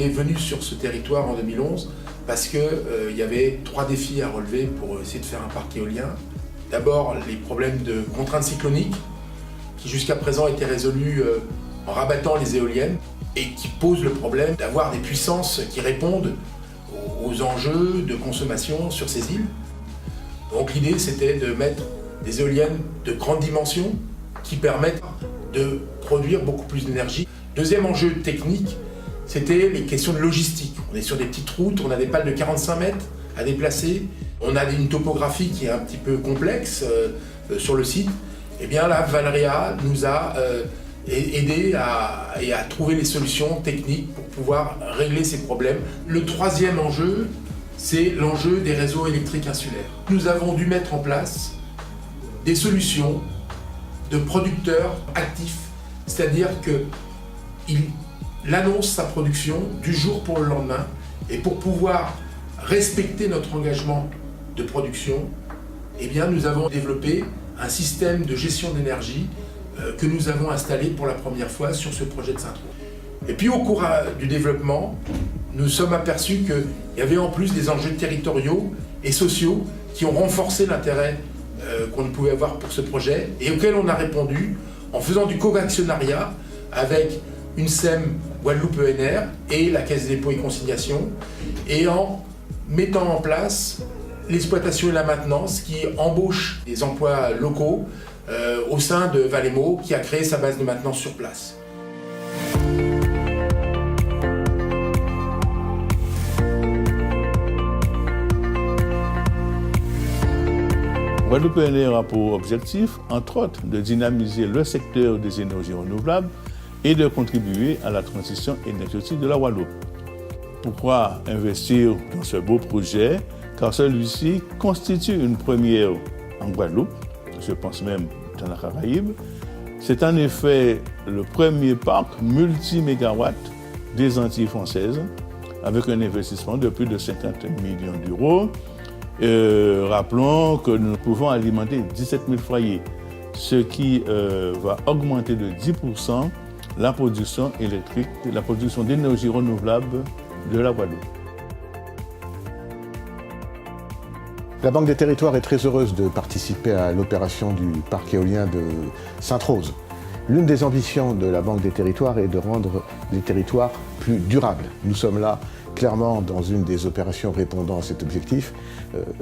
est venu sur ce territoire en 2011 parce qu'il y avait 3 défis à relever pour essayer de faire un parc éolien. D'abord, les problèmes de contraintes cycloniques, qui jusqu'à présent étaient résolus en rabattant les éoliennes, et qui posent le problème d'avoir des puissances qui répondent aux enjeux de consommation sur ces îles. Donc l'idée, c'était de mettre des éoliennes de grande dimension qui permettent de produire beaucoup plus d'énergie. Deuxième enjeu technique, c'était les questions de logistique. On est sur des petites routes, on a des pales de 45 mètres à déplacer, on a une topographie qui est un petit peu complexe sur le site. Et bien là, Valeria nous a aidé à trouver les solutions techniques pour pouvoir régler ces problèmes. Le troisième enjeu, c'est l'enjeu des réseaux électriques insulaires. Nous avons dû mettre en place des solutions de producteurs actifs, c'est-à-dire qu'il annonce sa production du jour pour le lendemain, et pour pouvoir respecter notre engagement de production, eh bien, nous avons développé un système de gestion d'énergie que nous avons installé pour la première fois sur ce projet de Sainte-Rose. Et puis au cours du développement, nous sommes aperçus qu'il y avait en plus des enjeux territoriaux et sociaux qui ont renforcé l'intérêt qu'on pouvait avoir pour ce projet, et auquel on a répondu en faisant du co-actionnariat avec une SEM Guadeloupe ENR et la Caisse des dépôts et consignations, et en mettant en place l'exploitation et la maintenance qui embauche des emplois locaux au sein de Valemo, qui a créé sa base de maintenance sur place. Guadeloupe ENR a pour objectif, entre autres, de dynamiser le secteur des énergies renouvelables et de contribuer à la transition énergétique de la Guadeloupe. Pourquoi investir dans ce beau projet? Car celui-ci constitue une première en Guadeloupe, je pense même dans la Caraïbe. C'est en effet le premier parc multi-mégawatts des Antilles françaises, avec un investissement de plus de 50 millions d'euros. Rappelons que nous pouvons alimenter 17 000 foyers, ce qui va augmenter de 10% la production électrique, la production d'énergie renouvelable de la Guadeloupe. La Banque des Territoires est très heureuse de participer à l'opération du parc éolien de Sainte-Rose. L'une des ambitions de la Banque des Territoires est de rendre les territoires plus durables. Nous sommes là clairement dans une des opérations répondant à cet objectif.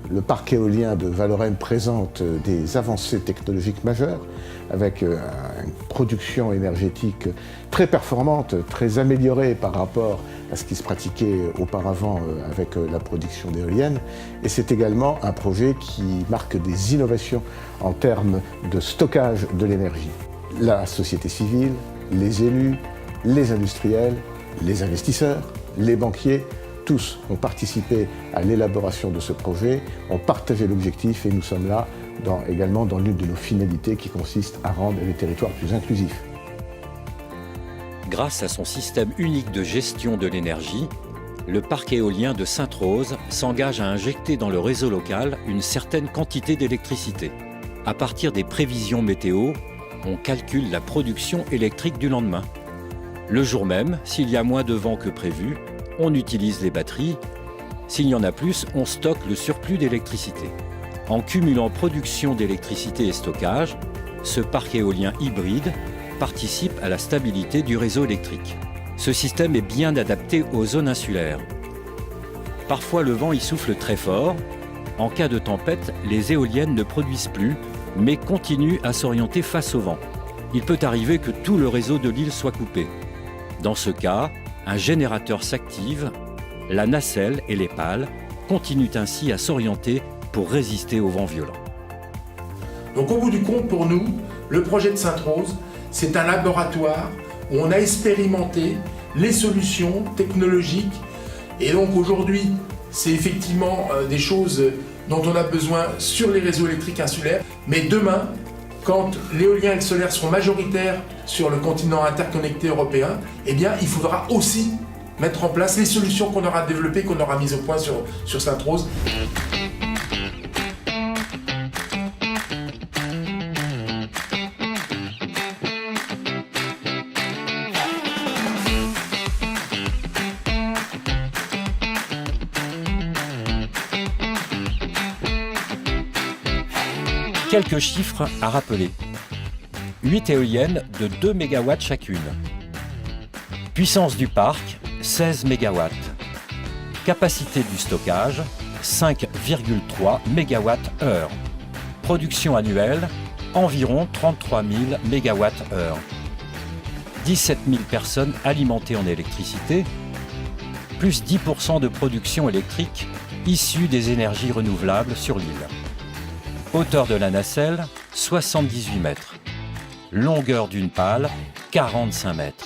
Le parc éolien de Valorem présente des avancées technologiques majeures avec une production énergétique très performante, très améliorée par rapport à ce qui se pratiquait auparavant avec la production d'éoliennes. Et c'est également un projet qui marque des innovations en termes de stockage de l'énergie. La société civile, les élus, les industriels, les investisseurs, les banquiers, tous ont participé à l'élaboration de ce projet, ont partagé l'objectif, et nous sommes là également dans l'une de nos finalités qui consiste à rendre les territoires plus inclusifs. Grâce à son système unique de gestion de l'énergie, le parc éolien de Sainte-Rose s'engage à injecter dans le réseau local une certaine quantité d'électricité. À partir des prévisions météo, on calcule la production électrique du lendemain. Le jour même, s'il y a moins de vent que prévu, on utilise les batteries. S'il y en a plus, on stocke le surplus d'électricité. En cumulant production d'électricité et stockage, ce parc éolien hybride participe à la stabilité du réseau électrique. Ce système est bien adapté aux zones insulaires. Parfois, le vent y souffle très fort. En cas de tempête, les éoliennes ne produisent plus, mais continuent à s'orienter face au vent. Il peut arriver que tout le réseau de l'île soit coupé. Dans ce cas, un générateur s'active, la nacelle et les pales continuent ainsi à s'orienter pour résister aux vents violents. Donc au bout du compte, pour nous, le projet de Sainte-Rose, c'est un laboratoire où on a expérimenté les solutions technologiques. Et donc aujourd'hui, c'est effectivement des choses dont on a besoin sur les réseaux électriques insulaires. Mais demain, quand l'éolien et le solaire seront majoritaires sur le continent interconnecté européen, eh bien, il faudra aussi mettre en place les solutions qu'on aura développées, qu'on aura mises au point sur Sainte-Rose. Quelques chiffres à rappeler. 8 éoliennes de 2 MW chacune. Puissance du parc, 16 MW. Capacité du stockage, 5,3 MWh. Production annuelle, environ 33 000 MWh. 17 000 personnes alimentées en électricité, plus 10% de production électrique issue des énergies renouvelables sur l'île. Hauteur de la nacelle, 78 mètres. Longueur d'une pale, 45 mètres.